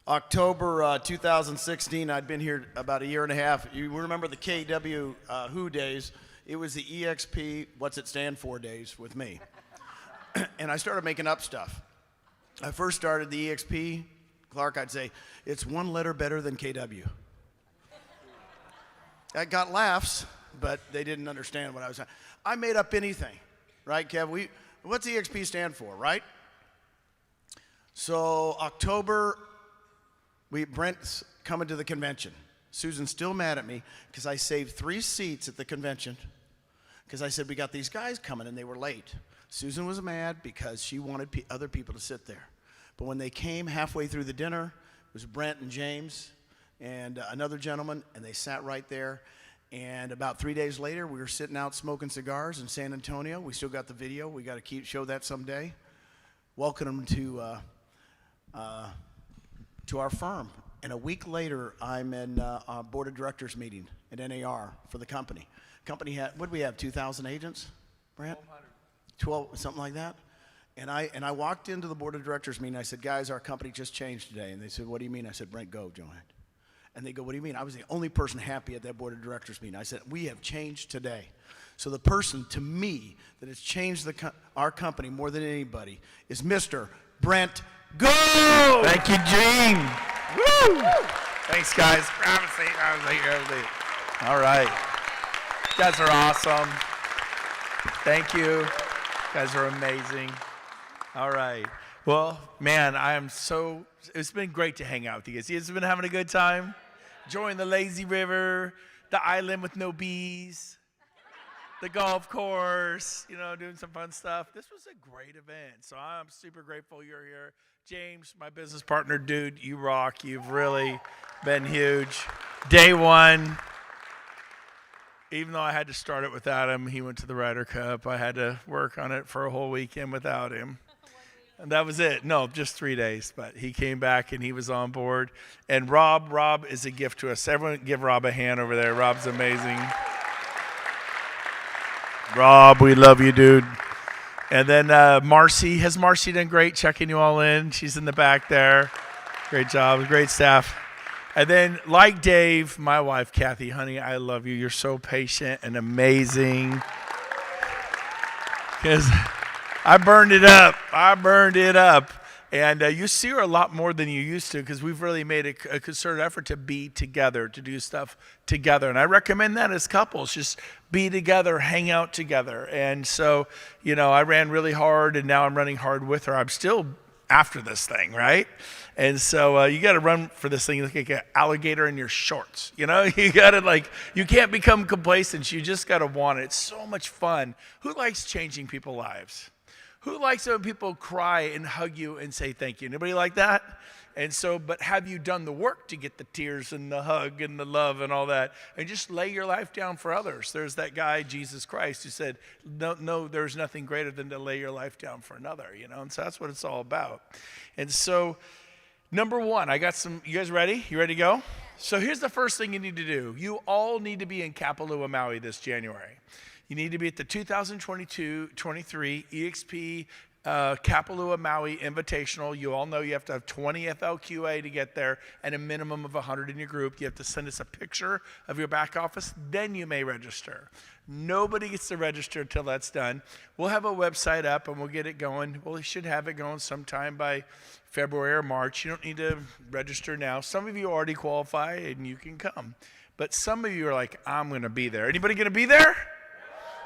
October 2016, I'd been here about a year and a half. You remember the KW Who days. It was the EXP, what's it stand for days with me. And I started making up stuff. I first started the EXP, Clark, I'd say, it's one letter better than KW. I got laughs, but they didn't understand what I was saying. I made up anything, right, Kev? What's EXP stand for, right? So October, Brent's coming to the convention. Susan's still mad at me because I saved 3 seats at the convention because I said, we got these guys coming and they were late. Susan was mad because she wanted other people to sit there. But when they came halfway through the dinner, it was Brent and James and another gentleman, and they sat right there. And about 3 days later, we were sitting out smoking cigars in San Antonio. We still got the video. We got to show that someday. Welcome them to our firm. And a week later, I'm in a board of directors meeting at NAR for the company. Company had, what did we have, 2,000 agents, Brent? 12, something like that. And I walked into the board of directors meeting. I said, guys, our company just changed today. And they said, what do you mean? I said, Brent Gove joined. And they go, what do you mean? I was the only person happy at that board of directors meeting. I said, we have changed today. So the person, to me, that has changed our company more than anybody is Mr. Brent Gove. Thank you, Gene. Woo! Thanks, guys. Grab a seat. All right. You guys are awesome. Thank you. You guys are amazing. All right. Well, man, it's been great to hang out with you guys. You guys have been having a good time? Enjoying the lazy river, the island with no bees, the golf course, doing some fun stuff. This was a great event, so I'm super grateful you're here. James, my business partner, dude, you rock. You've really been huge. Day one, even though I had to start it without him, he went to the Ryder Cup. I had to work on it for a whole weekend without him. And that was it. No, just 3 days. But he came back and he was on board. And Rob is a gift to us. Everyone give Rob a hand over there. Rob's amazing. Rob, we love you, dude. And then Marcy. Has Marcy done great checking you all in? She's in the back there. Great job. Great staff. And then, like Dave, my wife, Kathy, honey, I love you. You're so patient and amazing. Because I burned it up. And you see her a lot more than you used to because we've really made a concerted effort to be together, to do stuff together. And I recommend that as couples, just be together, hang out together. And so, I ran really hard and now I'm running hard with her. I'm still after this thing, right? And so you got to run for this thing like an alligator in your shorts. You got to you can't become complacent. You just got to want it. It's so much fun. Who likes changing people's lives? Who likes it when people cry and hug you and say thank you? Anybody like that? And so, but have you done the work to get the tears and the hug and the love and all that? And just lay your life down for others. There's that guy, Jesus Christ, who said, no, there's nothing greater than to lay your life down for another, And so that's what it's all about. And so, number one, I got you guys ready? You ready to go? So here's the first thing you need to do. You all need to be in Kapalua, Maui this January. You need to be at the 2022-23 EXP Kapalua Maui Invitational. You all know you have to have 20 FLQA to get there and a minimum of 100 in your group. You have to send us a picture of your back office. Then you may register. Nobody gets to register until that's done. We'll have a website up and we'll get it going. Well, we should have it going sometime by February or March. You don't need to register now. Some of you already qualify and you can come. But some of you are like, I'm going to be there. Anybody going to be there?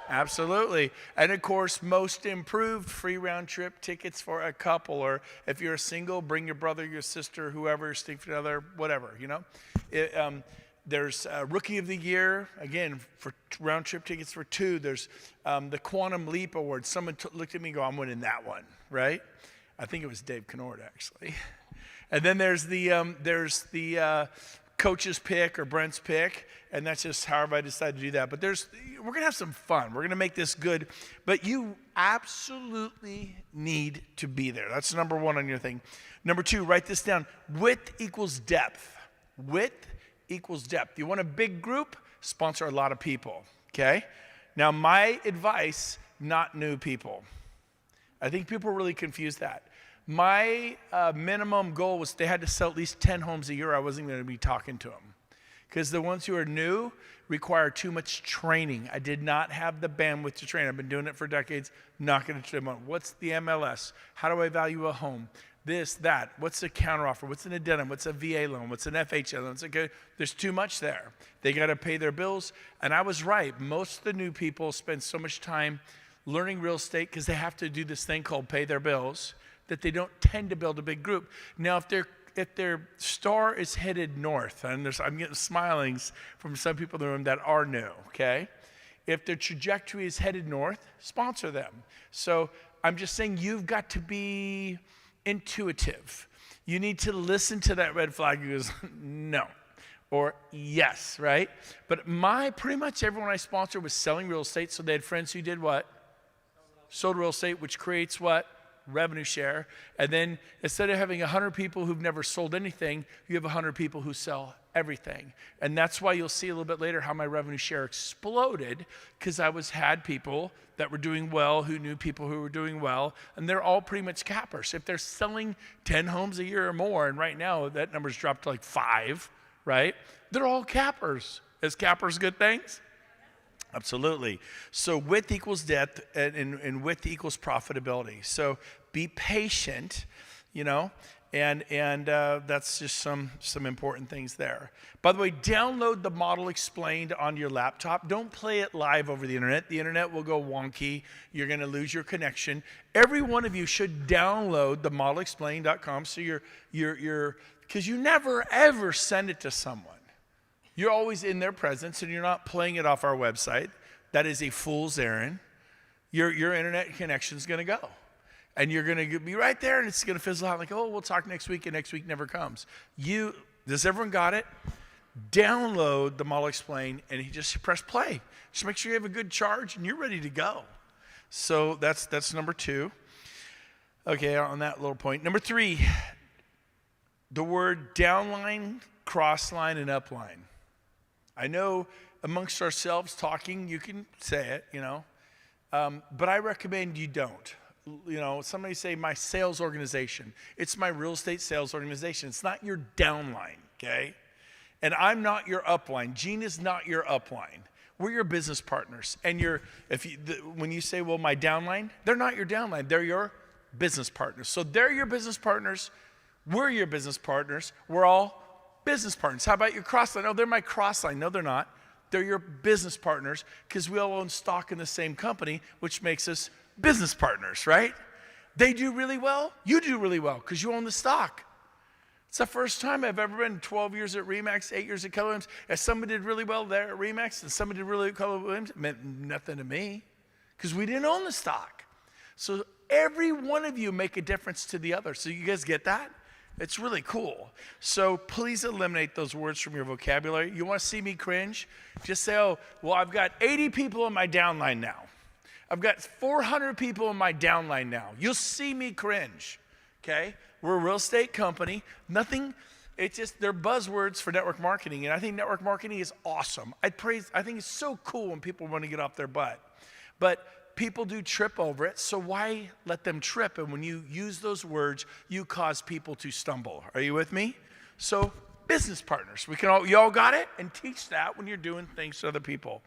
Absolutely. And of course, most improved free round trip tickets for a couple, or if you're a single, bring your brother, your sister, whoever, significant other, whatever, There's Rookie of the Year, again, for round trip tickets for 2. There's the Quantum Leap Award. Someone looked at me and go, I'm winning that one, right? I think it was Dave Canord, actually. And then there's the coach's pick or Brent's pick, and that's just however I decide to do that. But we're going to have some fun. We're going to make this good, but you absolutely need to be there. That's number one on your thing. Number 2, write this down. Width equals depth. Width equals depth. You want a big group? Sponsor a lot of people, okay? Now, my advice, not new people. I think people really confuse that. My minimum goal was they had to sell at least 10 homes a year. I wasn't going to be talking to them because the ones who are new require too much training. I did not have the bandwidth to train. I've been doing it for decades. Not going to train them. What's the MLS? How do I value a home? This, that. What's a counteroffer? What's an addendum? What's a VA loan? What's an FHA loan? There's too much there. They got to pay their bills. And I was right. Most of the new people spend so much time learning real estate because they have to do this thing called pay their bills that they don't tend to build a big group. Now, if their star is headed north, and I'm getting smilings from some people in the room that are new, okay? If their trajectory is headed north, sponsor them. So I'm just saying you've got to be intuitive. You need to listen to that red flag that goes, no, or yes, right? But pretty much everyone I sponsored was selling real estate, so they had friends who did what? Sold real estate, which creates what? Revenue share. And then instead of having 100 people who've never sold anything, you have 100 people who sell everything. And that's why you'll see a little bit later how my revenue share exploded, because I had people that were doing well who knew people who were doing well, and they're all pretty much cappers. If they're selling 10 homes a year or more, and right now that number's dropped to like 5, right? They're all cappers. Is cappers good things? Absolutely. So width equals depth, and width equals profitability. So be patient, and that's just some important things there. By the way, download the model explained on your laptop. Don't play it live over the internet. The internet will go wonky. You're going to lose your connection. Every one of you should download the modelexplained.com so because you never ever send it to someone. You're always in their presence, and you're not playing it off our website. That is a fool's errand. Your internet connection is going to go. And you're going to be right there, and it's going to fizzle out like, oh, we'll talk next week, and next week never comes. Does everyone got it? Download the Model Explain, and you just press play. Just make sure you have a good charge, and you're ready to go. So that's number 2. Okay, on that little point. Number 3, the word downline, crossline, and upline. I know amongst ourselves talking, you can say it, but I recommend you don't. Somebody say my sales organization. It's my real estate sales organization. It's not your downline, okay? And I'm not your upline. Gene is not your upline. We're your business partners. And when you say, well, my downline, they're not your downline. They're your business partners. So they're your business partners. We're your business partners. We're all business partners. How about your crossline? Oh, they're my crossline. No, they're not. They're your business partners because we all own stock in the same company, which makes us business partners, right? They do really well. You do really well because you own the stock. It's the first time I've ever been 12 years at RE/MAX, 8 years at Keller Williams. If somebody did really well there at RE/MAX and somebody did really well at Keller Williams, it meant nothing to me because we didn't own the stock. So every one of you make a difference to the other. So you guys get that? It's really cool. So please eliminate those words from your vocabulary. You want to see me cringe? Just say, oh, well, I've got 80 people in my downline now. I've got 400 people in my downline now. You'll see me cringe, okay? We're a real estate company. They're buzzwords for network marketing, and I think network marketing is awesome. I think it's so cool when people want to get off their butt. But people do trip over it, so why let them trip? And when you use those words, you cause people to stumble. Are you with me? So business partners. You all got it? And teach that when you're doing things to other people.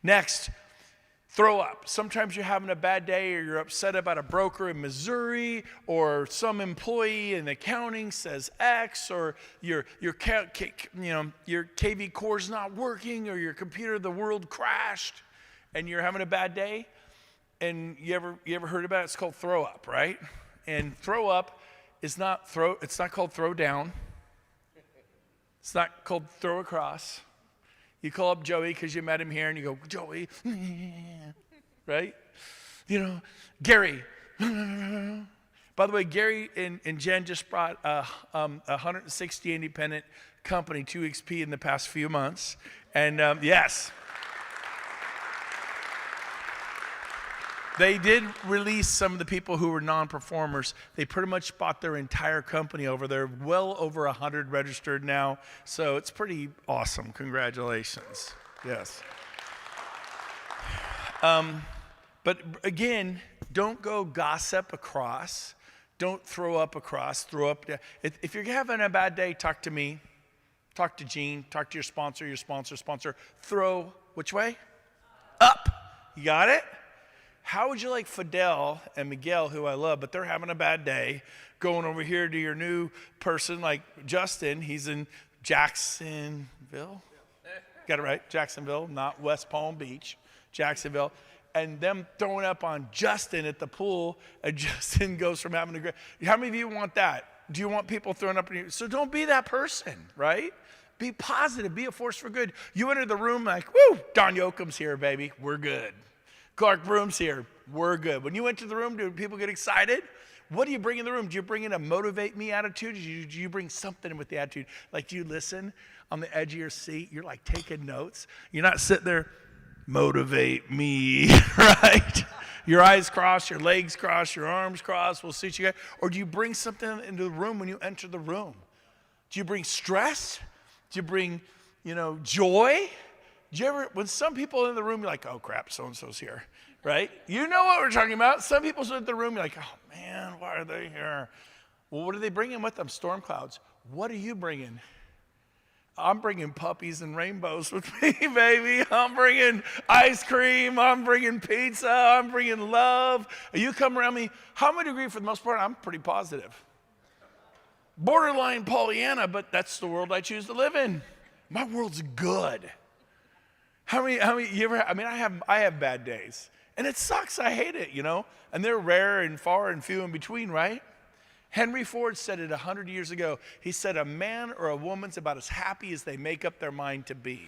Next, throw up. Sometimes you're having a bad day or you're upset about a broker in Missouri or some employee in accounting says X or your KV core's not working or your computer, the world crashed and you're having a bad day. And you ever heard about it? It's called throw up, right? And throw up is it's not called throw down. It's not called throw across. You call up Joey because you met him here and you go, Joey, right? Gary. By the way, Gary and Jen just brought a 160 independent company to XP in the past few months. And yes. They did release some of the people who were non-performers. They pretty much bought their entire company over. They're well over 100 registered now. So it's pretty awesome. Congratulations. Yes. But again, don't go gossip across. Don't throw up across, throw up. If you're having a bad day, talk to me, talk to Gene, talk to your sponsor, sponsor. Throw, which way? Up. You got it? How would you like Fidel and Miguel, who I love, but they're having a bad day, going over here to your new person like Justin? He's in Jacksonville. Got it right? Jacksonville, not West Palm Beach. Jacksonville. And them throwing up on Justin at the pool, and Justin goes from having a great. How many of you want that? Do you want people throwing up on you? So don't be that person, right? Be positive. Be a force for good. You enter the room like, woo, Don Yoakum's here, baby. We're good. Clark Broom's here. We're good. When you enter the room, do people get excited? What do you bring in the room? Do you bring in a motivate me attitude? Do you bring something with the attitude? Like, do you listen on the edge of your seat? You're like taking notes. You're not sitting there, motivate me, right? Your eyes crossed, your legs crossed, your arms crossed. We'll see you guys. Or do you bring something into the room when you enter the room? Do you bring stress? Do you bring, joy? Do you ever, when some people in the room, you're like, oh crap, so-and-so's here, right? You know what we're talking about. Some people sit in the room, you're like, oh man, why are they here? Well, what are they bringing with them? Storm clouds. What are you bringing? I'm bringing puppies and rainbows with me, baby. I'm bringing ice cream. I'm bringing pizza. I'm bringing love. You come around me. How many agree for the most part? I'm pretty positive. Borderline Pollyanna, but that's the world I choose to live in. My world's good. How many you ever, I have bad days. And it sucks. I hate it, And they're rare and far and few in between, right? Henry Ford said it 100 years ago. He said, a man or a woman's about as happy as they make up their mind to be.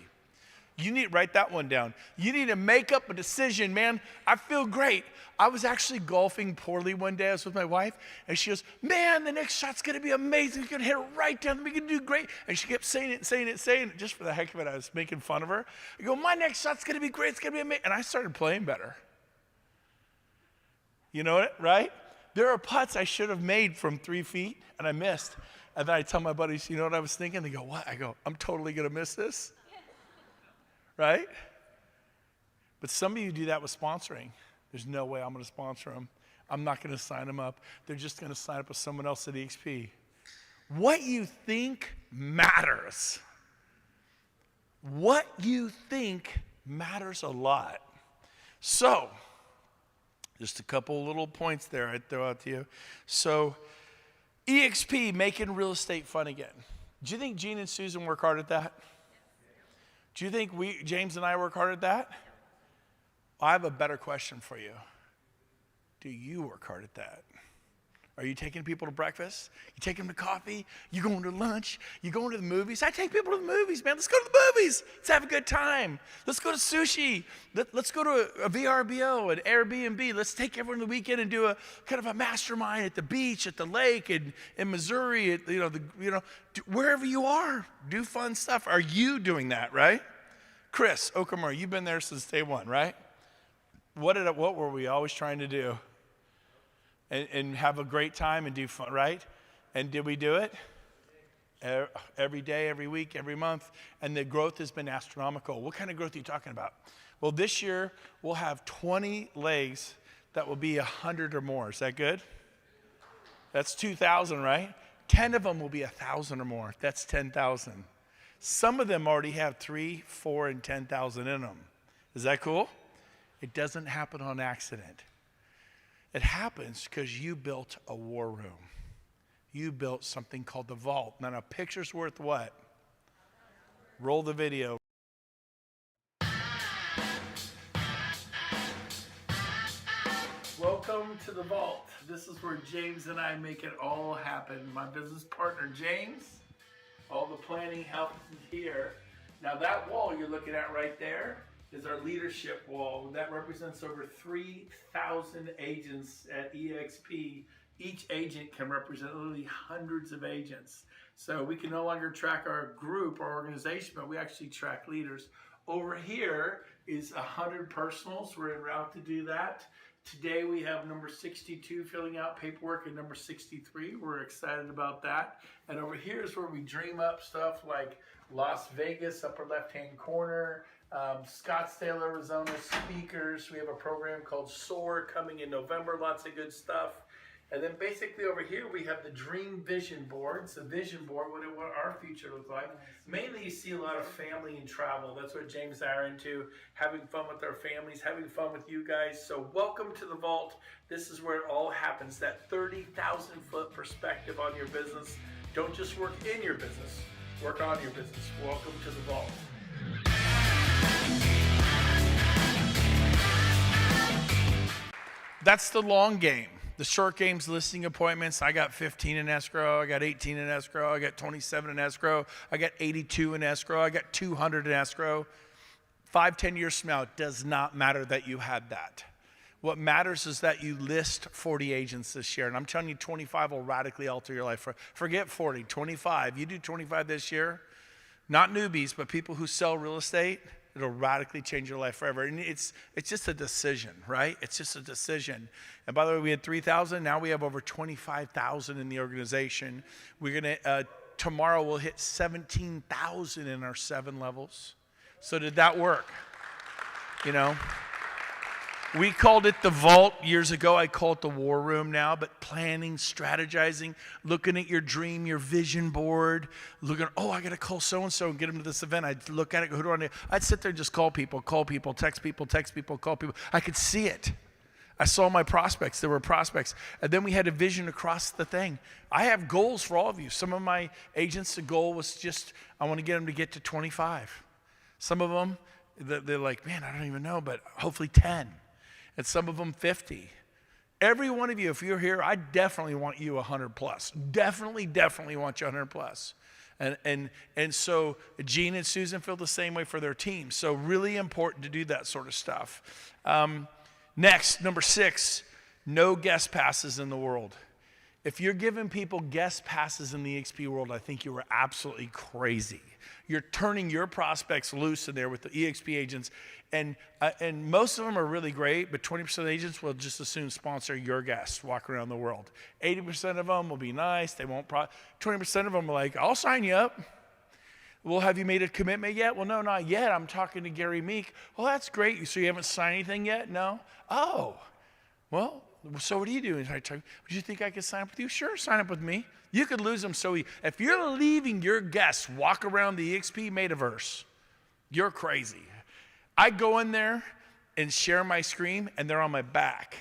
You need to write that one down. You need to make up a decision, man. I feel great. I was actually golfing poorly one day. I was with my wife, and she goes, man, the next shot's going to be amazing. You're going to hit it right down. We're going to do great. And she kept saying it, just for the heck of it. I was making fun of her. I go, my next shot's going to be great. It's going to be amazing. And I started playing better. You know it, right? There are putts I should have made from 3 feet, and I missed. And then I tell my buddies, you know what I was thinking? They go, what? I go, I'm totally going to miss this. Right? But some of you do that with sponsoring. There's no way I'm going to sponsor them. I'm not going to sign them up. They're just going to sign up with someone else at EXP. What you think matters. What you think matters a lot. So, just a couple little points there I'd throw out to you. So, EXP, making real estate fun again. Do you think Gene and Susan work hard at that? Do you think James and I work hard at that? I have a better question for you. Do you work hard at that? Are you taking people to breakfast? You taking them to coffee? You going to lunch? You going to the movies? I take people to the movies, man. Let's go to the movies. Let's have a good time. Let's go to sushi. Let's go to a VRBO, an Airbnb. Let's take everyone the weekend and do a kind of a mastermind at the beach, at the lake, in Missouri, at, wherever you are. Do fun stuff. Are you doing that, right? Chris Okamura, you've been there since day one, right? What were we always trying to do? And have a great time and do fun, right? And did we do it? Every day, every week, every month. And the growth has been astronomical. What kind of growth are you talking about? Well, this year, we'll have 20 legs that will be 100 or more. Is that good? That's 2,000, right? 10 of them will be 1,000 or more. That's 10,000. Some of them already have 3, 4, and 10,000 in them. Is that cool? It doesn't happen on accident. It happens because you built a war room. You built something called the vault. Now, a picture's worth what? Roll the video. Welcome to the vault. This is where James and I make it all happen. My business partner, James. All the planning happens here. Now, that wall you're looking at right there is our leadership wall. That represents over 3,000 agents at EXP. Each agent can represent literally hundreds of agents. So we can no longer track our group, our organization, but we actually track leaders. Over here is 100 personals. We're en route to do that. Today we have number 62 filling out paperwork and number 63. We're excited about that. And over here is where we dream up stuff like Las Vegas, upper left-hand corner, Scottsdale, Arizona speakers. We have a program called SOAR coming in November. Lots of good stuff. And then basically over here we have the dream vision boards, the vision board, what our future looks like. Mainly you see a lot of family and travel. That's what James and I are into, having fun with our families, having fun with you guys. So welcome to the vault. This is where it all happens, that 30,000 foot perspective on your business. Don't just work in your business, work on your business. Welcome to the vault. That's the long game. The short game's listing appointments. I got 15 in escrow. I got 18 in escrow. I got 27 in escrow. I got 82 in escrow. I got 200 in escrow. 5-10 years from now, it does not matter that you had that. What matters is that you list 40 agents this year. And I'm telling you, 25 will radically alter your life. Forget 40, 25. You do 25 this year, not newbies, but people who sell real estate. It'll radically change your life forever. And it's just a decision, right? It's just a decision. And by the way, we had 3,000. Now we have over 25,000 in the organization. We're going to, tomorrow we'll hit 17,000 in our 7 levels. So did that work? You know? We called it the vault years ago. I call it the war room now, but planning, strategizing, looking at your dream, your vision board, looking, oh, I got to call so-and-so and get them to this event. I'd look at it, who do I need? I'd sit there and just call people, text people, call people. I could see it. I saw my prospects. There were prospects. And then we had a vision across the thing. I have goals for all of you. Some of my agents, the goal was just, I want to get them to get to 25. Some of them, they're like, man, I don't even know, but hopefully 10. And some of them 50. Every one of you, if you're here, I definitely want you 100 plus. Definitely want you 100 plus. And so Gene and Susan feel the same way for their team. So really important to do that sort of stuff. Next, number 6, no guest passes in the world. If you're giving people guest passes in the EXP world, I think you are absolutely crazy. You're turning your prospects loose in there with the EXP agents. And most of them are really great, but 20% of agents will just as soon sponsor your guests, walk around the world. 80% of them will be nice. They won't 20% of them are like, I'll sign you up. Well, have you made a commitment yet? Well, no, not yet. I'm talking to Gary Meek. Well, that's great. So you haven't signed anything yet? No? Oh, well, so what are you doing? Do you think I could sign up with you? Sure, sign up with me. You could lose them so easy. If you're leaving your guests walk around the EXP metaverse, you're crazy. I go in there and share my screen, and they're on my back.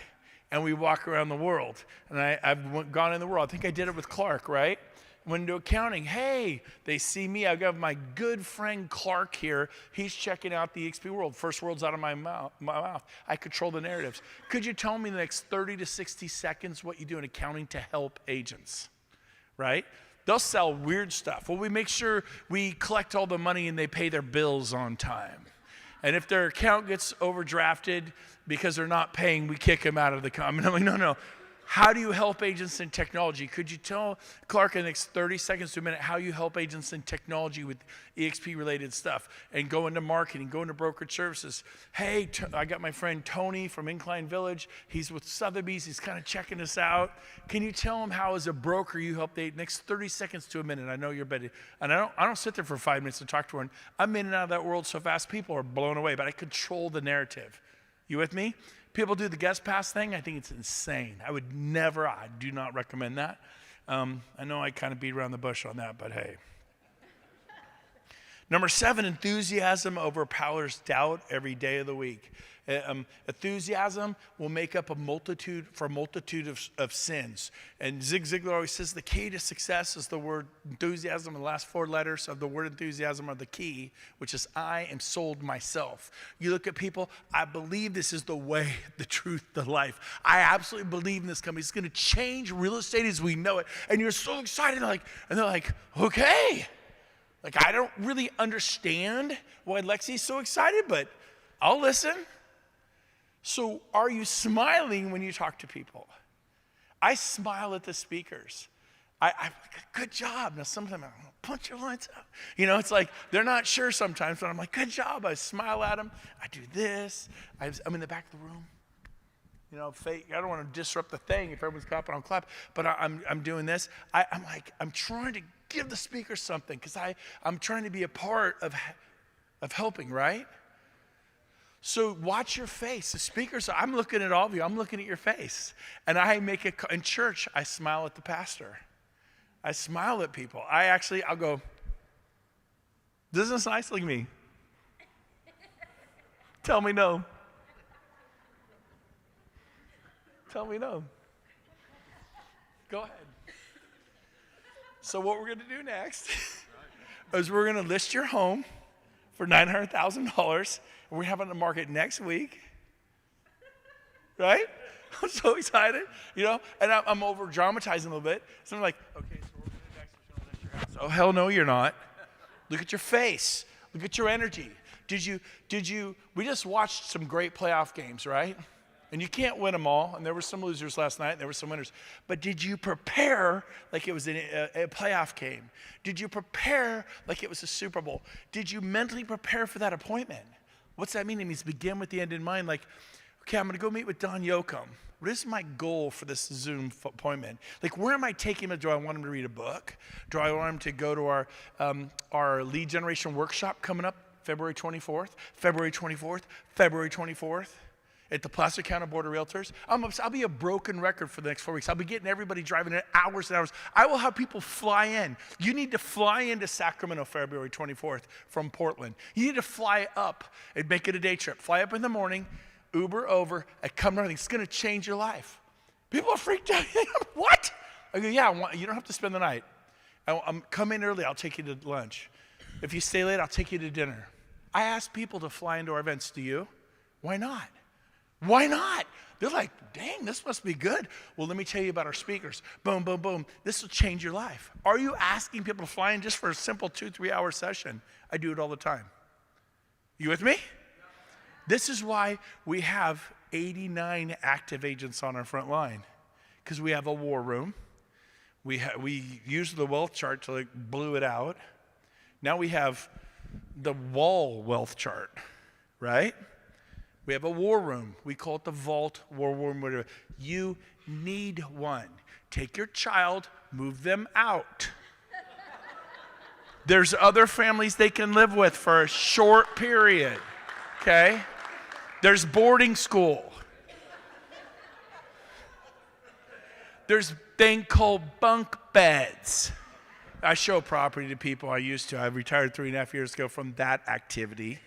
And we walk around the world. And I've gone in the world. I think I did it with Clark, right? Went into accounting. Hey, they see me. I've got my good friend Clark here. He's checking out the EXP world. First words out of my mouth. I control the narratives. Could you tell me in the next 30 to 60 seconds what you do in accounting to help agents, right? They'll sell weird stuff. Well, we make sure we collect all the money and they pay their bills on time. And if their account gets overdrafted because they're not paying, we kick them out of the company. I'm like, no. How do you help agents in technology? Could you tell Clark in the next 30 seconds to a minute how you help agents in technology with EXP-related stuff and go into marketing, go into brokerage services? Hey, I got my friend Tony from Incline Village. He's with Sotheby's. He's kind of checking us out. Can you tell him how, as a broker, you help the next 30 seconds to a minute? I know you're better. And I don't sit there for 5 minutes to talk to her. I'm in and out of that world so fast, people are blown away, but I control the narrative. You with me? People do the guest pass thing. I think it's insane. I do not recommend that. I know I kind of beat around the bush on that, but hey. Number 7, enthusiasm overpowers doubt every day of the week. Enthusiasm will make up a multitude of sins. And Zig Ziglar always says the key to success is the word enthusiasm. And the last 4 letters of the word enthusiasm are the key, which is I am sold myself. You look at people, I believe this is the way, the truth, the life. I absolutely believe in this company. It's going to change real estate as we know it. And you're so excited, and they're like, okay. Like, I don't really understand why Lexi's so excited, but I'll listen. So are you smiling when you talk to people? I smile at the speakers. I'm like, good job. Now, sometimes I'm like, punch your lines up. You know, it's like they're not sure sometimes, but I'm like, good job. I smile at them. I do this. I'm in the back of the room. You know, fake. I don't want to disrupt the thing. If everyone's clapping, I'll clap. But I'm doing this. I'm trying to give the speaker something because I'm trying to be a part of helping, right? So watch your face. The speakers, I'm looking at all of you. I'm looking at your face. And I make it, in church, I smile at the pastor. I smile at people. I'll go, this is nice like me. Tell me no. Tell me no. Go ahead. So what we're going to do next is we're going to list your home for $900,000. And we're having the market next week. Right? I'm so excited, and I'm over dramatizing a little bit. So I'm like, okay, so we're going to next, we're going to list your house. Oh, hell no, you're not. Look at your face. Look at your energy. We just watched some great playoff games, right? And you can't win them all. And there were some losers last night, and there were some winners. But did you prepare like it was a playoff game? Did you prepare like it was a Super Bowl? Did you mentally prepare for that appointment? What's that mean? It means begin with the end in mind. Like, okay, I'm going to go meet with Don Yoakum. What is my goal for this Zoom appointment? Like, where am I taking him? Do I want him to read a book? Do I want him to go to our lead generation workshop coming up February 24th, February 24th, February 24th? At the Placer County Board of Realtors? I'll be a broken record for the next 4 weeks. I'll be getting everybody driving in hours and hours. I will have people fly in. You need to fly into Sacramento February 24th from Portland. You need to fly up and make it a day trip. Fly up in the morning, Uber over, and come running. It's going to change your life. People are freaked out. What? I go, yeah, you don't have to spend the night. Come in early. I'll take you to lunch. If you stay late, I'll take you to dinner. I ask people to fly into our events. Do you? Why not? Why not? They're like, dang, this must be good. Well, let me tell you about our speakers. Boom, boom, boom. This will change your life. Are you asking people to fly in just for a simple 2-3 hour session? I do it all the time. You with me? This is why we have 89 active agents on our front line, because we have a war room. We use the wealth chart to blew it out. Now we have the wall wealth chart, right? We have a war room. We call it the vault, war room, whatever. You need one. Take your child, move them out. There's other families they can live with for a short period, okay? There's boarding school. There's a thing called bunk beds. I show property to people I used to. I retired 3.5 years ago from that activity.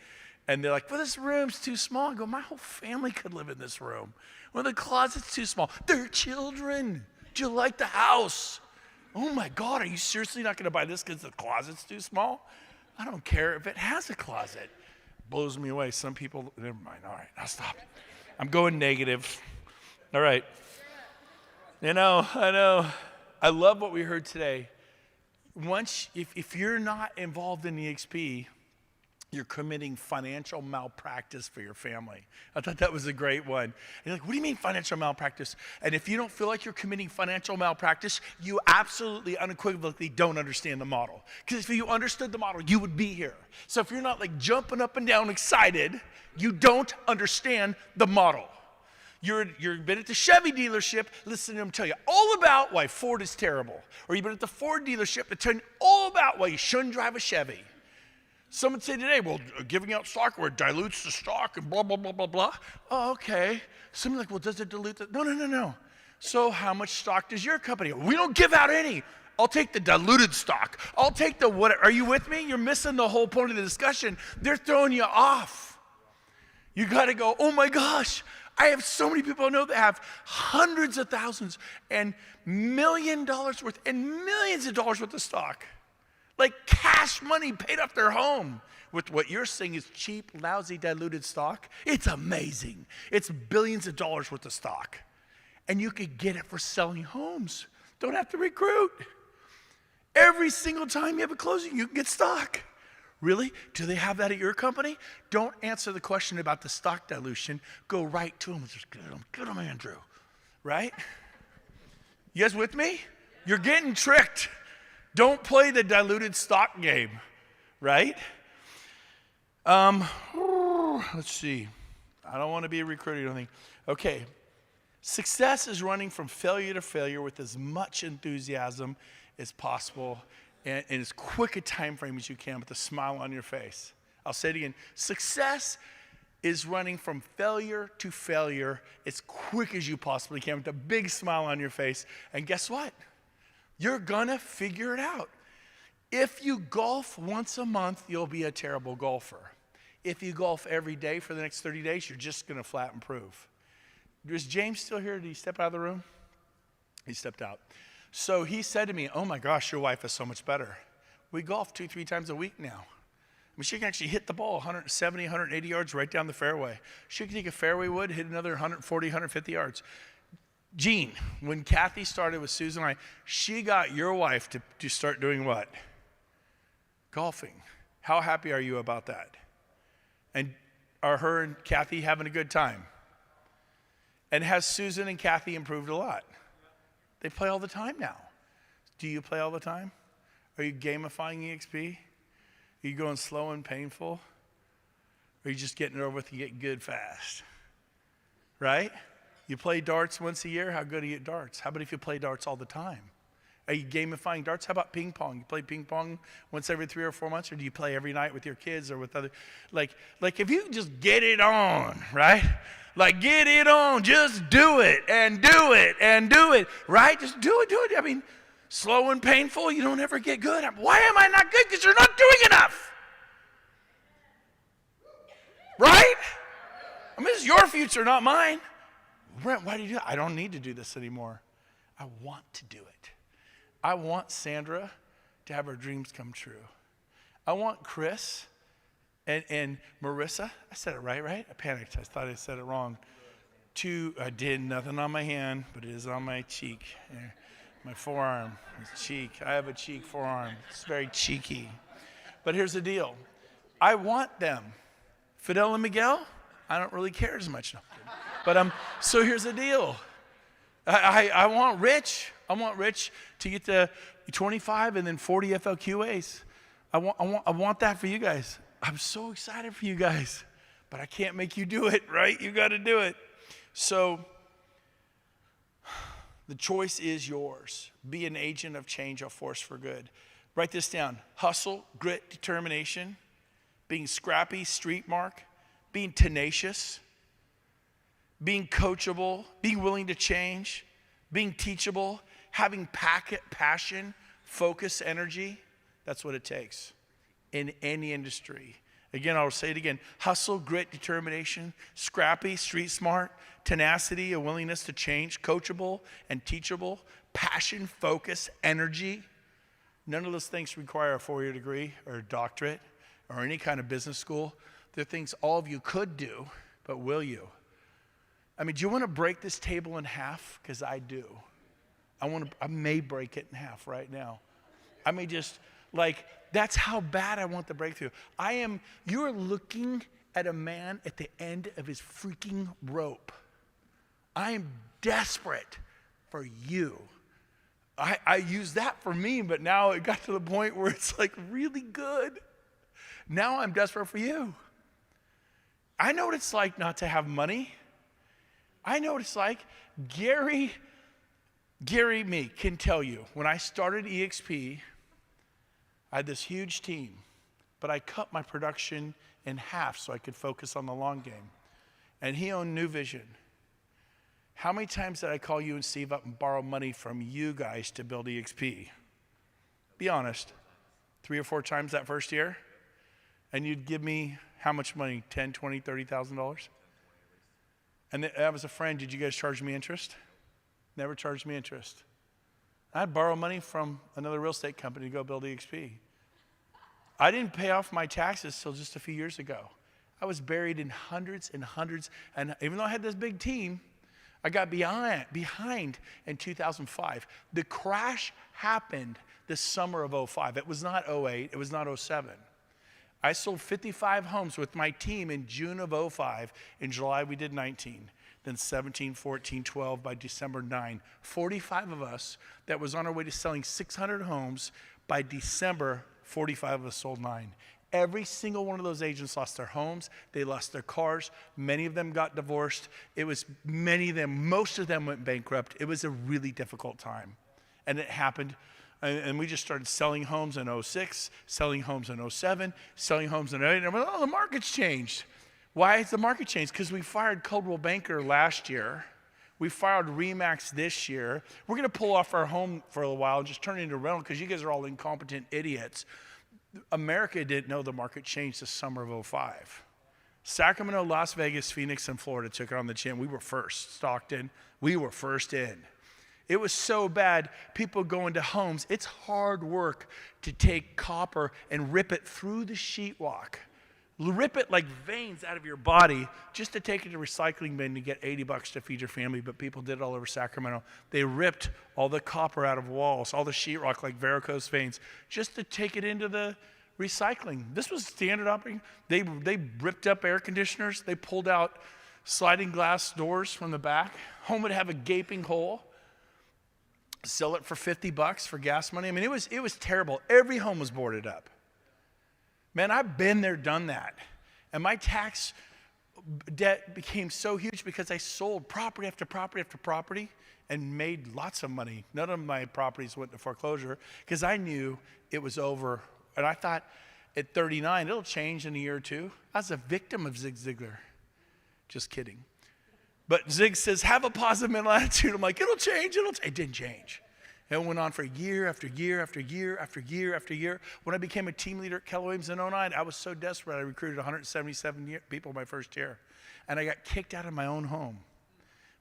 And they're like, well, this room's too small. I go, my whole family could live in this room. Well, the closet's too small. They're children. Do you like the house? Oh my God, are you seriously not gonna buy this because the closet's too small? I don't care if it has a closet. Blows me away. Some people, never mind. All right, I'll stop. I'm going negative. All right. I know. I love what we heard today. If you're not involved in EXP, you're committing financial malpractice for your family. I thought that was a great one. And you're like, what do you mean financial malpractice? And if you don't feel like you're committing financial malpractice, you absolutely unequivocally don't understand the model. Because if you understood the model, you would be here. So if you're not like jumping up and down excited, you don't understand the model. You've been at the Chevy dealership, listening to them tell you all about why Ford is terrible. Or you've been at the Ford dealership, to tell you all about why you shouldn't drive a Chevy. Someone said today, well, giving out stock where it dilutes the stock and blah, blah, blah, blah, blah. Oh, okay. Someone's like, well, does it dilute the? No. So how much stock does your company have? We don't give out any. I'll take the diluted stock. I'll take the what? Are you with me? You're missing the whole point of the discussion. They're throwing you off. You got to go, oh my gosh, I have so many people I know that have hundreds of thousands and $1 million worth and millions of dollars worth of stock. Like cash money paid off their home with what you're saying is cheap, lousy, diluted stock. It's amazing. It's billions of dollars worth of stock. And you could get it for selling homes. Don't have to recruit. Every single time you have a closing, you can get stock. Really? Do they have that at your company? Don't answer the question about the stock dilution. Go right to them. Just get them, Andrew. Right? You guys with me? You're getting tricked. Don't play the diluted stock game, right? Let's see. I don't want to be a recruiter, I don't think. Okay. Success is running from failure to failure with as much enthusiasm as possible and as quick a time frame as you can with a smile on your face. I'll say it again. Success is running from failure to failure as quick as you possibly can with a big smile on your face. And guess what? You're gonna figure it out. If you golf once a month, you'll be a terrible golfer. If you golf every day for the next 30 days, you're just gonna flat improve. Is James still here? Did he step out of the room? He stepped out. So he said to me, oh my gosh, your wife is so much better. We golf 2-3 times a week now. I mean, she can actually hit the ball 170, 180 yards right down the fairway. She can take a fairway wood, hit another 140, 150 yards. Jean, when Kathy started with Susan and I, she got your wife to start doing what? Golfing. How happy are you about that? And are her and Kathy having a good time? And has Susan and Kathy improved a lot? They play all the time now. Do you play all the time? Are you gamifying EXP? Are you going slow and painful? Or are you just getting it over with and getting good fast? Right? You play darts once a year, how good are you at darts? How about if you play darts all the time? Are you gamifying darts? How about ping pong? You play ping pong once every 3 or 4 months, or do you play every night with your kids or with other, like if you just get it on, right? Like get it on, just do it and do it and do it, right? Just do it. I mean, slow and painful, you don't ever get good. Why am I not good? Because you're not doing enough. Right? I mean, this is your future, not mine. Brent, why do you do that? I don't need to do this anymore. I want to do it. I want Sandra to have her dreams come true. I want Chris and Marissa, I said it right? I panicked. I thought I said it wrong. I did nothing on my hand, but it is on my cheek. There. My forearm, cheek. I have a cheek forearm. It's very cheeky. But here's the deal. I want them. Fidel and Miguel, I don't really care as much. No, but so here's the deal. I want Rich. I want Rich to get to 25 and then 40 FLQAs. I want that for you guys. I'm so excited for you guys, but I can't make you do it, right? You got to do it. So the choice is yours. Be an agent of change, a force for good. Write this down. Hustle, grit, determination, being scrappy, street mark, being tenacious, being coachable, being willing to change, being teachable, having passion, focus, energy. That's what it takes in any industry. Again, I'll say it again. Hustle, grit, determination, scrappy, street smart, tenacity, a willingness to change, coachable and teachable, passion, focus, energy. None of those things require a 4-year degree or a doctorate or any kind of business school. They're things all of you could do, but will you? I mean, do you want to break this table in half? Because I do. I may break it in half right now. I may just, that's how bad I want the breakthrough. You're looking at a man at the end of his freaking rope. I am desperate for you. I use that for me, but now it got to the point where it's really good. Now I'm desperate for you. I know what it's like not to have money. I know what it's like. Gary me can tell you, when I started EXP, I had this huge team, but I cut my production in half so I could focus on the long game. And he owned New Vision. How many times did I call you and Steve up and borrow money from you guys to build EXP? Be honest. 3 or 4 times that first year? And you'd give me how much money? $10,000, $20,000, $30,000? And that was a friend. Did you guys charge me interest? Never charged me interest. I'd borrow money from another real estate company to go build EXP. I didn't pay off my taxes till just a few years ago. I was buried in hundreds and hundreds, and even though I had this big team, I got behind in 2005. The crash happened this summer of 05. It was not 08, it was not 07. I sold 55 homes with my team in June of 05. In July, we did 19. Then 17, 14, 12, by December 9. 45 of us that was on our way to selling 600 homes. By December, 45 of us sold 9. Every single one of those agents lost their homes. They lost their cars. Many of them got divorced. Most of them went bankrupt. It was a really difficult time. And it happened. And we just started selling homes in 06, selling homes in 07, selling homes in 08. And the market's changed. Why has the market changed? Because we fired Coldwell Banker last year. We fired Remax this year. We're going to pull off our home for a while and just turn it into rental because you guys are all incompetent idiots. America didn't know the market changed the summer of '05. Sacramento, Las Vegas, Phoenix, and Florida took it on the chin. We were first. Stockton, we were first in. It was so bad, people go into homes. It's hard work to take copper and rip it through the sheetrock. Rip it like veins out of your body just to take it to a recycling bin to get $80 to feed your family, but people did it all over Sacramento. They ripped all the copper out of walls, all the sheetrock like varicose veins, just to take it into the recycling. This was standard operating. They ripped up air conditioners. They pulled out sliding glass doors from the back. Home would have a gaping hole. Sell it for $50 for gas money. I mean, it was terrible. Every home was boarded up. Man, I've been there, done that. And my tax debt became so huge because I sold property after property after property and made lots of money. None of my properties went to foreclosure because I knew it was over. And I thought at 39, it'll change in a year or two. I was a victim of Zig Ziglar. Just kidding. But Zig says, have a positive mental attitude. I'm like, it'll change. It didn't change. It went on for year after year after year after year after year. When I became a team leader at Keller Williams in '09, I was so desperate, I recruited 177 people my first year. And I got kicked out of my own home.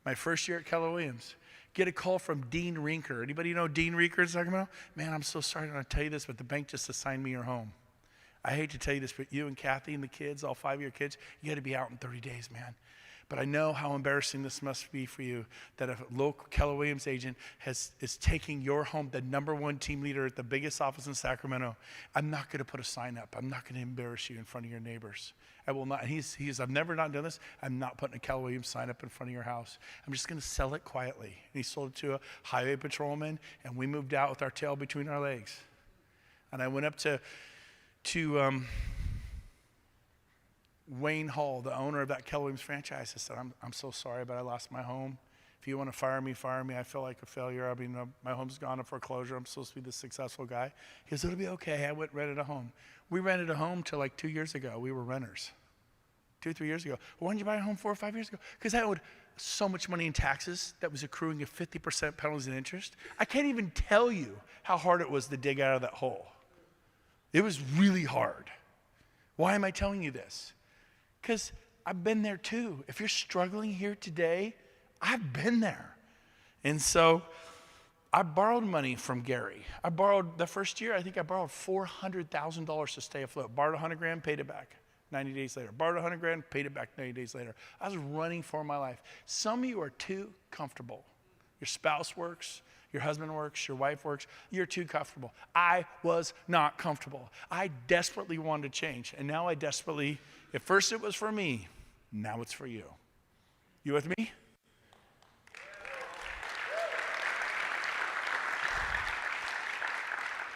My first year at Keller Williams. Get a call from Dean Rinker. Anybody know Dean Rinker in Sacramento? Man, I'm so sorry to tell you this, but the bank just assigned me your home. I hate to tell you this, but you and Kathy and the kids, all 5 of your kids, you got to be out in 30 days, man. But I know how embarrassing this must be for you that a local Keller Williams agent is taking your home, the #1 team leader at the biggest office in Sacramento. I'm not going to put a sign up. I'm not going to embarrass you in front of your neighbors. I will not. He's I've never not done this. I'm not putting a Keller Williams sign up in front of your house. I'm just going to sell it quietly. And he sold it to a highway patrolman, and we moved out with our tail between our legs. And I went up to Wayne Hall, the owner of that Keller Williams franchise. I said, I'm so sorry, but I lost my home. If you want to fire me, fire me. I feel like a failure. I mean, my home's gone to foreclosure. I'm supposed to be the successful guy. He goes, it'll be okay. I went and rented a home. We rented a home till like 2 years ago. We were renters. 2-3 years ago. Why didn't you buy a home 4 or 5 years ago? Because I owed so much money in taxes that was accruing at 50% penalties and interest. I can't even tell you how hard it was to dig out of that hole. It was really hard. Why am I telling you this? Because I've been there too. If you're struggling here today, I've been there. And so I borrowed money from Gary. I borrowed the first year, I think I borrowed $400,000 to stay afloat. Borrowed 100 grand, paid it back 90 days later. Borrowed 100 grand, paid it back 90 days later. I was running for my life. Some of you are too comfortable. Your spouse works, your husband works, your wife works. You're too comfortable. I was not comfortable. I desperately wanted to change. And now I desperately, at first it was for me, now it's for you. You with me?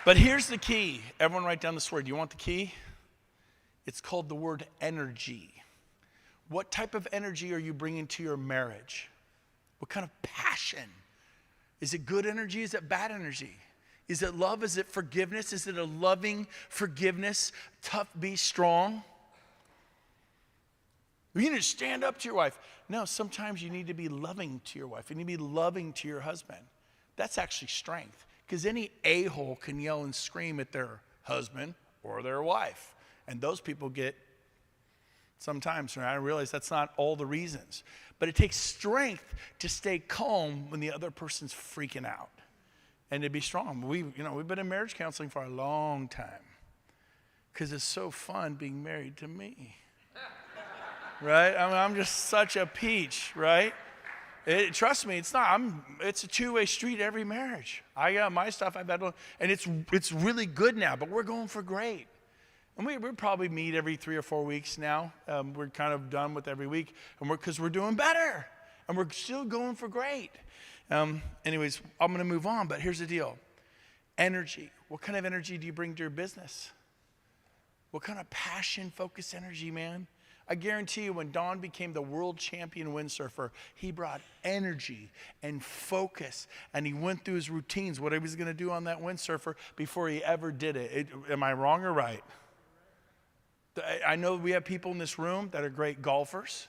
But here's the key. Everyone write down this word. You want the key? It's called the word energy. What type of energy are you bringing to your marriage? What kind of passion? Is it good energy? Is it bad energy? Is it love? Is it forgiveness? Is it a loving forgiveness? Tough, be strong? You need to stand up to your wife. No, sometimes you need to be loving to your wife. You need to be loving to your husband. That's actually strength. Because any a-hole can yell and scream at their husband or their wife. And those people get sometimes, I realize that's not all the reasons. But it takes strength to stay calm when the other person's freaking out. And to be strong. We've been in marriage counseling for a long time. Because it's so fun being married to me. Right? I mean, I'm just such a peach, right? Trust me, it's not. It's a two-way street every marriage. I got my stuff, I've had one, and it's really good now, but we're going for great. And we probably meet every 3 or 4 weeks now. We're kind of done with every week, and because we're doing better, and we're still going for great. Anyways, I'm going to move on, but here's the deal. Energy. What kind of energy do you bring to your business? What kind of passion-focused energy, man? I guarantee you when Don became the world champion windsurfer, he brought energy and focus, and he went through his routines, what he was going to do on that windsurfer before he ever did it. Am I wrong or right? I know we have people in this room that are great golfers.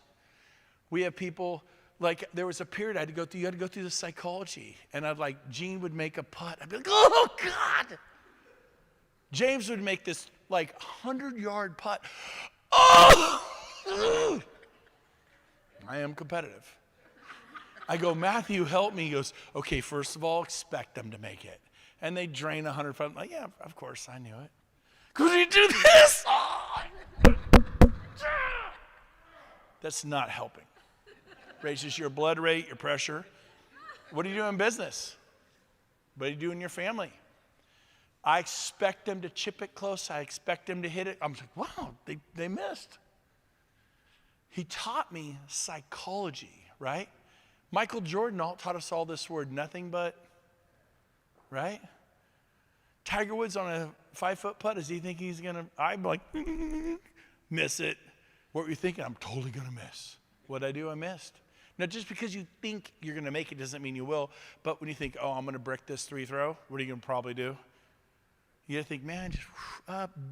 We have people, like there was a period I had to go through, you had to go through the psychology. And I'd like, Gene would make a putt. I'd be like, oh God. James would make this like 100-yard putt. Oh! I am competitive. I go, Matthew, help me. He goes, okay, first of all, expect them to make it. And they drain 100 feet. I'm like, yeah, of course, I knew it. Could you do this? Oh. That's not helping. Raises your blood rate, your pressure. What do you do in business? What do you do in your family? I expect them to chip it close. I expect them to hit it. I'm like, wow, they missed. He taught me psychology, right? Michael Jordan taught us all this word, nothing but, right? Tiger Woods on a 5-foot putt, does he think he's going to, I'm like, miss it. What were you thinking? I'm totally going to miss. What'd I do? I missed. Now, just because you think you're going to make it doesn't mean you will. But when you think, oh, I'm going to brick this 3-throw, what are you going to probably do? You gotta think, man, just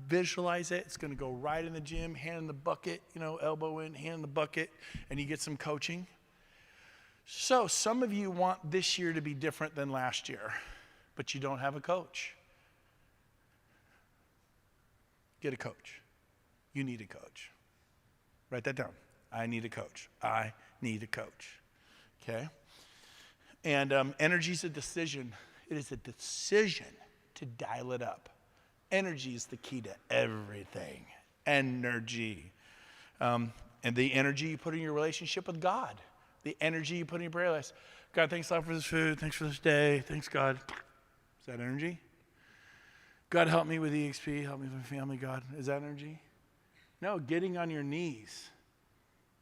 visualize it. It's gonna go right in the gym, hand in the bucket, elbow in, hand in the bucket, and you get some coaching. So some of you want this year to be different than last year, but you don't have a coach. Get a coach. You need a coach. Write that down. I need a coach. I need a coach. Okay? And energy is a decision. It is a decision to dial it up. Energy is the key to everything. Energy. And the energy you put in your relationship with God. The energy you put in your prayer life. God, thanks a lot for this food. Thanks for this day. Thanks, God. Is that energy? God, help me with EXP. Help me with my family, God. Is that energy? No, getting on your knees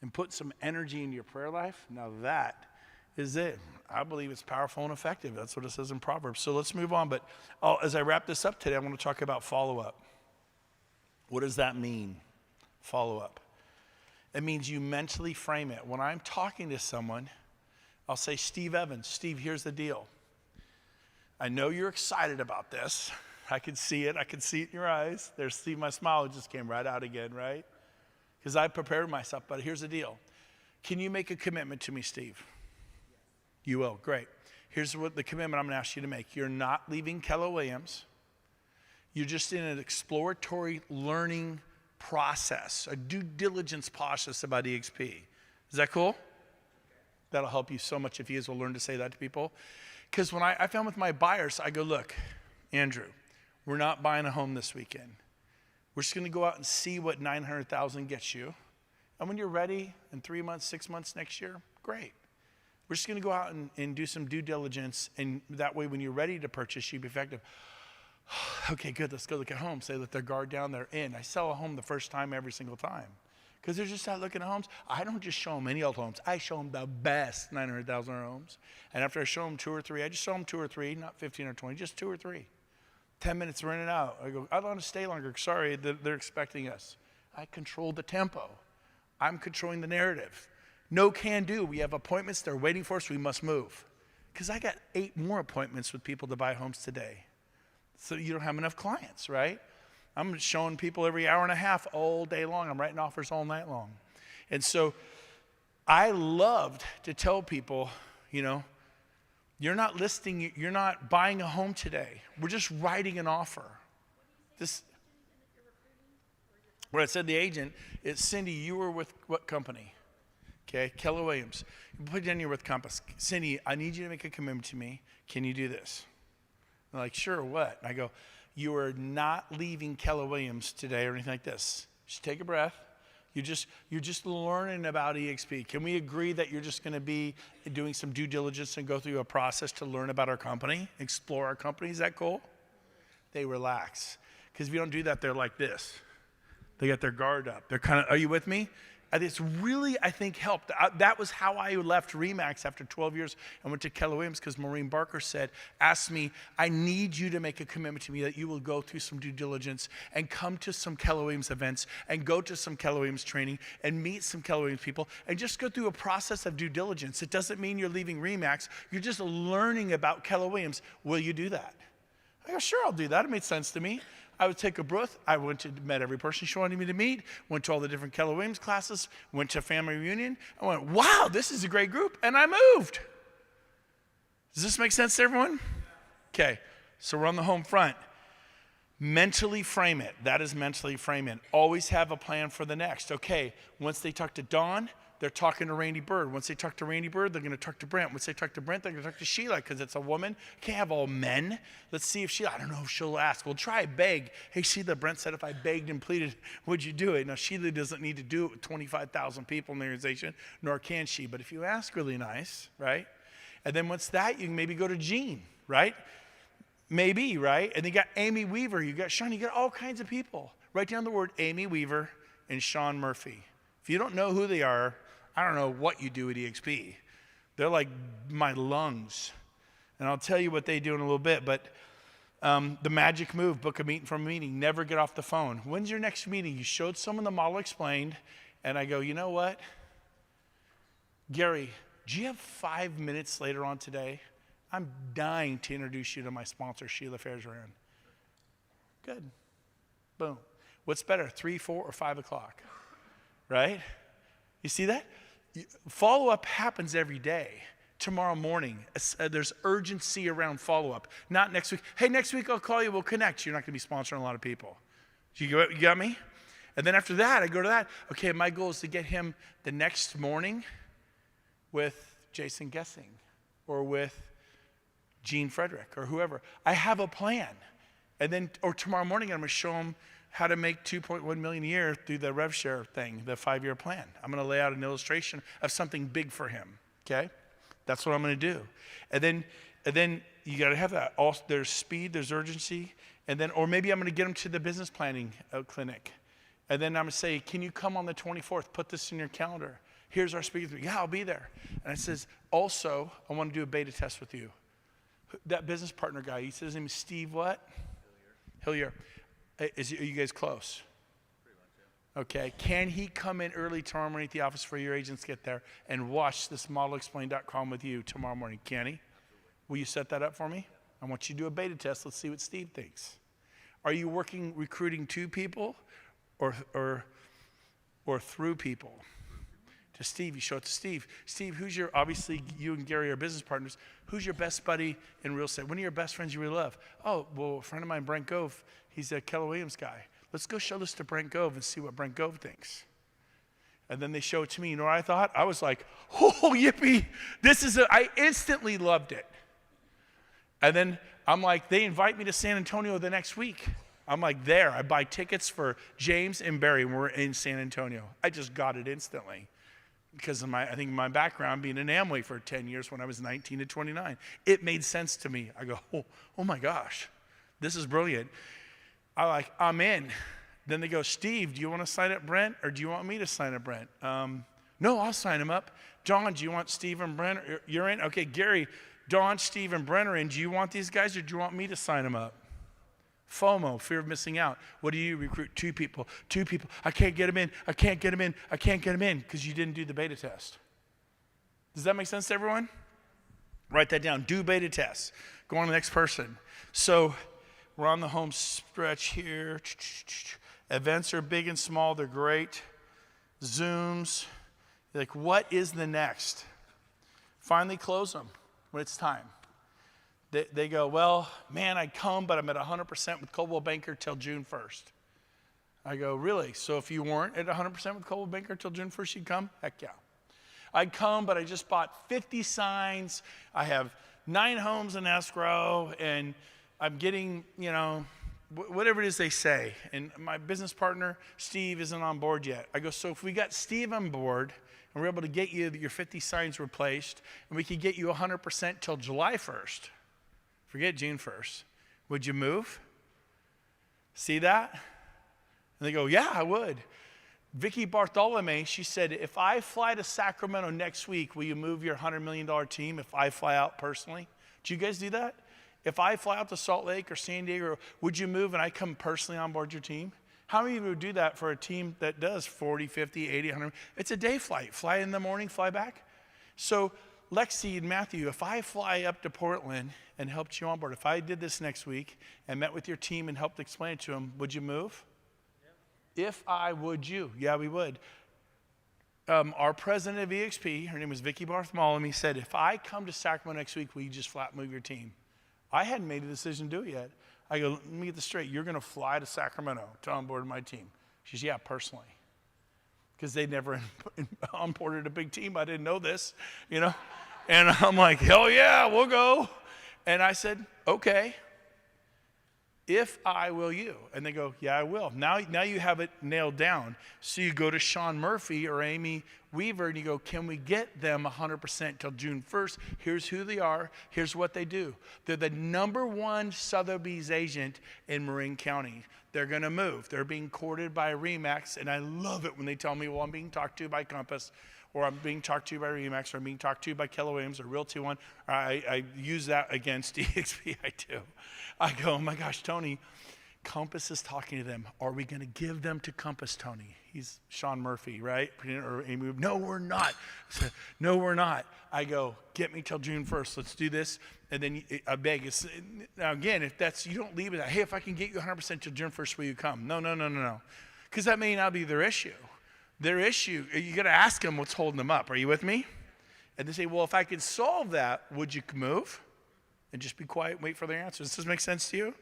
and put some energy into your prayer life. Now that is it. I believe it's powerful and effective. That's what it says in Proverbs. So let's move on. But as I wrap this up today, I want to talk about follow-up. What does that mean, follow-up? It means you mentally frame it. When I'm talking to someone, I'll say, Steve Evans, Steve, here's the deal. I know you're excited about this. I can see it. I can see it in your eyes. There's Steve, my smile just came right out again, right? Because I prepared myself. But here's the deal. Can you make a commitment to me, Steve? You will. Great. Here's what the commitment I'm going to ask you to make. You're not leaving Keller Williams. You're just in an exploratory learning process, a due diligence process about EXP. Is that cool? That'll help you so much if you guys will learn to say that to people. Because when I found with my buyers, I go, look, Andrew, we're not buying a home this weekend. We're just going to go out and see what $900,000 gets you. And when you're ready in 3 months, 6 months next year, great. We're just going to go out and do some due diligence, and that way when you're ready to purchase, you'll be effective. Okay, good, let's go look at homes. They let their guard down, they're in. I sell a home the first time every single time because they're just out looking at homes. I don't just show them any old homes. I show them the best $900,000 homes. And after I show them 2 or 3, I just show them 2 or 3, not 15 or 20, just 2 or 3. 10 minutes, we're in and out. I go, I don't want to stay longer. Sorry, they're expecting us. I control the tempo. I'm controlling the narrative. No can do. We have appointments. They're waiting for us. We must move. Because I got 8 more appointments with people to buy homes today. So you don't have enough clients, right? I'm showing people every hour and a half all day long. I'm writing offers all night long. And so I loved to tell people, you're not buying a home today. We're just writing an offer. What I said to the agent is, Cindy, you were with what company? Okay, Keller Williams. You put it in here with Compass. Cindy, I need you to make a commitment to me. Can you do this? I'm like, sure, what? I go, you are not leaving Keller Williams today or anything like this. Just take a breath. You're just learning about EXP. Can we agree that you're just going to be doing some due diligence and go through a process to learn about our company, explore our company? Is that cool? They relax. Because if you don't do that, they're like this. They got their guard up. They're kind of, are you with me? It's really, I think, helped. That was how I left RE/MAX after 12 years and went to Keller Williams because Maureen Barker asked me, I need you to make a commitment to me that you will go through some due diligence and come to some Keller Williams events and go to some Keller Williams training and meet some Keller Williams people and just go through a process of due diligence. It doesn't mean you're leaving RE/MAX. You're just learning about Keller Williams. Will you do that? I go, sure, I'll do that. It made sense to me. I would take a breath. I met every person she wanted me to meet, went to all the different Keller Williams classes, went to a family reunion. I went, wow, this is a great group. And I moved. Does this make sense to everyone? Okay, so we're on the home front. Mentally frame it. That is mentally frame it. Always have a plan for the next. Okay, once they talk to Dawn, they're talking to Randy Bird. Once they talk to Randy Bird, they're going to talk to Brent. Once they talk to Brent, they're going to talk to Sheila because it's a woman. Can't have all men. Let's see if Sheila, I don't know if she'll ask. We'll try beg. Hey, Sheila, Brent said if I begged and pleaded, would you do it? Now, Sheila doesn't need to do it with 25,000 people in the organization, nor can she. But if you ask really nice, right? And then once that, you can maybe go to Jean, right? Maybe, right? And you got Amy Weaver. You got Sean. You got all kinds of people. Write down the word Amy Weaver and Sean Murphy. If you don't know who they are, I don't know what you do at EXP. They're like my lungs. And I'll tell you what they do in a little bit. But the magic move, book a meeting from a meeting. Never get off the phone. When's your next meeting? You showed someone the model explained. And I go, you know what? Gary, do you have 5 minutes later on today? I'm dying to introduce you to my sponsor, Sheila Fair's-Rand. Good. Boom. What's better, 3, 4, or 5 o'clock? Right? You see that? Follow-up happens every day. Tomorrow morning, there's urgency around follow-up. Not next week. Hey, next week I'll call you, we'll connect. You're not going to be sponsoring a lot of people. You got me? And then after that, I go to that. Okay, my goal is to get him the next morning with Jason Gessing or with Gene Frederick or whoever. I have a plan. And then, or tomorrow morning, I'm going to show him how to make $2.1 million a year through the rev share thing, the 5-year plan. I'm going to lay out an illustration of something big for him, okay? That's what I'm going to do. And then you got to have that. Also, there's speed, there's urgency, and then, or maybe I'm going to get him to the business planning clinic. And then I'm going to say, can you come on the 24th? Put this in your calendar. Here's our speaker. Yeah, I'll be there. And I says, also, I want to do a beta test with you. That business partner guy, he says his name is Steve what? Hillier. Are you guys close? Pretty much, yeah. Okay. Can he come in early tomorrow morning at the office for your agents get there and watch this modelexplain.com with you tomorrow morning? Can he? Absolutely. Will you set that up for me? I want you to do a beta test. Let's see what Steve thinks. Are you recruiting to people or through people? To Steve, you show it to Steve. Steve, obviously you and Gary are business partners. Who's your best buddy in real estate? One of your best friends you really love? Oh, well, a friend of mine, Brent Gove, he's a Keller Williams guy. Let's go show this to Brent Gove and see what Brent Gove thinks. And then they show it to me. You know what I thought? I was like, oh, yippee. I instantly loved it. And then I'm like, they invite me to San Antonio the next week. I'm like, there. I buy tickets for James and Barry when we're in San Antonio. I just got it instantly. Because of I think my background being in Amway for 10 years when I was 19 to 29. It made sense to me. I go, oh my gosh, this is brilliant. I'm in. Then they go, Steve, do you want to sign up Brent or do you want me to sign up Brent? No, I'll sign him up. John, do you want Steve and Brent? You're in? Okay, Gary, Dawn, Steve, and Brent are in. Do you want these guys or do you want me to sign them up? FOMO, fear of missing out. What do you recruit? 2 people. 2 people. I can't get them in. I can't get them in. I can't get them in because you didn't do the beta test. Does that make sense to everyone? Write that down. Do beta tests. Go on to the next person. So we're on the home stretch here. Events are big and small. They're great. Zooms. Like, what is the next? Finally close them when it's time. They go, well, man, I'd come, but I'm at 100% with Coldwell Banker till June 1st. I go, really? So if you weren't at 100% with Coldwell Banker till June 1st, you'd come? Heck yeah. I'd come, but I just bought 50 signs. I have 9 homes in escrow, and I'm getting, whatever it is they say. And my business partner, Steve, isn't on board yet. I go, so if we got Steve on board, and we're able to get you your 50 signs replaced, and we could get you 100% till July 1st, forget June 1st. Would you move? See that? And they go, yeah, I would. Vicky Bartolome, she said, if I fly to Sacramento next week, will you move your $100 million team if I fly out personally? Do you guys do that? If I fly out to Salt Lake or San Diego, would you move and I come personally on board your team? How many of you would do that for a team that does 40, 50, 80, 100? It's a day flight. Fly in the morning, fly back. So Lexi and Matthew, if I fly up to Portland and helped you onboard, if I did this next week and met with your team and helped explain it to them, would you move? Yeah. If I would you? Yeah, we would. Our president of EXP, her name was Vicki Bartholomew, said, if I come to Sacramento next week, will you just flat move your team? I hadn't made a decision to do it yet. I go, let me get this straight. You're going to fly to Sacramento to onboard my team. She says, yeah, personally. Because they never onboarded a big team. I didn't know this, you know. And I'm like, hell yeah, we'll go. And I said, okay, if I will you. And they go, yeah, I will. Now you have it nailed down. So you go to Sean Murphy or Amy Weaver and you go, can we get them 100% till June 1st? Here's who they are. Here's what they do. They're the #1 Sotheby's agent in Marin County. They're going to move. They're being courted by RE/MAX, and I love it when they tell me, well, I'm being talked to by Compass, or I'm being talked to by RE/MAX, or I'm being talked to by Keller Williams, or Realty One. I use that against EXP, I do. I go, oh my gosh, Tony, Compass is talking to them. Are we going to give them to Compass, Tony? He's Sean Murphy, right? Or Amy, no, we're not. I said, no, we're not. I go, get me till June 1st. Let's do this. And then I beg. Now, again, if that's, you don't leave it at, hey, if I can get you 100% till June 1st, will you come? No. Because that may not be their issue. Their issue, you got to ask them what's holding them up. Are you with me? And they say, well, if I could solve that, would you move? And just be quiet and wait for their answers. Does this make sense to you?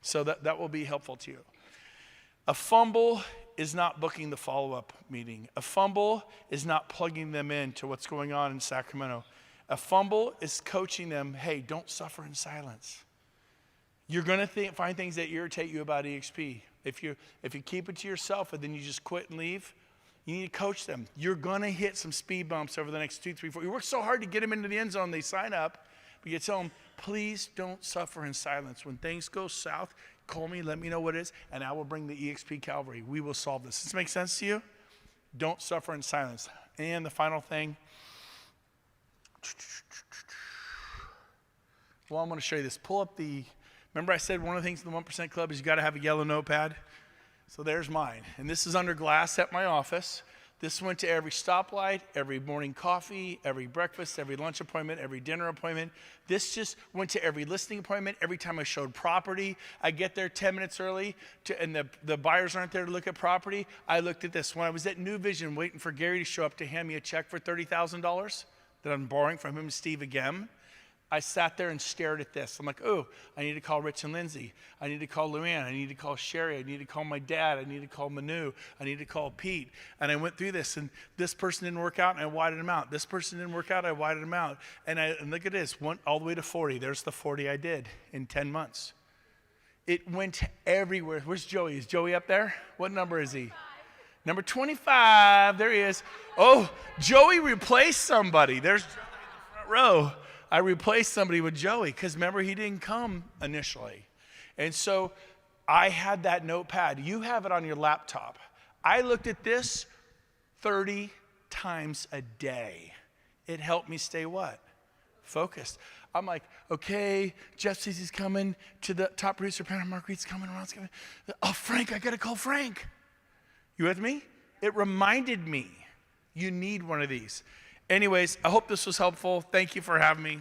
So that will be helpful to you. A fumble is not booking the follow-up meeting. A fumble is not plugging them into what's going on in Sacramento. A fumble is coaching them, hey, don't suffer in silence. You're going to find things that irritate you about EXP. If you keep it to yourself and then you just quit and leave, you need to coach them. You're going to hit some speed bumps over the next 2, 3, 4. You work so hard to get them into the end zone, they sign up. But you tell them, please don't suffer in silence. When things go south, call me, let me know what it is, and I will bring the EXP Calvary. We will solve this. Does this make sense to you? Don't suffer in silence. And the final thing. Well, I'm going to show you this. Pull up remember I said one of the things in the 1% Club is you got to have a yellow notepad? So there's mine. And this is under glass at my office. This went to every stoplight, every morning coffee, every breakfast, every lunch appointment, every dinner appointment. This just went to every listing appointment. Every time I showed property, I get there 10 minutes early, and the buyers aren't there to look at property. I looked at this. When I was at New Vision waiting for Gary to show up to hand me a check for $30,000 that I'm borrowing from him and Steve again, I sat there and stared at this. I'm like, oh, I need to call Rich and Lindsay. I need to call Luann. I need to call Sherry. I need to call my dad. I need to call Manu. I need to call Pete. And I went through this, and this person didn't work out, and I widened them out. This person didn't work out, I widened them out. And look at this, went all the way to 40. There's the 40 I did in 10 months. It went everywhere. Where's Joey? Is Joey up there? What number is he? Number 25. There he is. Oh, Joey replaced somebody. There's Joey in the front row. I replaced somebody with Joey because remember, he didn't come initially. And so I had that notepad. You have it on your laptop. I looked at this 30 times a day. It helped me stay what? Focused. I'm like, okay, Jeff says he's coming to the top producer panel. Marguerite's coming, Ron's coming. Oh, Frank, I got to call Frank. You with me? It reminded me you need one of these. Anyways, I hope this was helpful. Thank you for having me.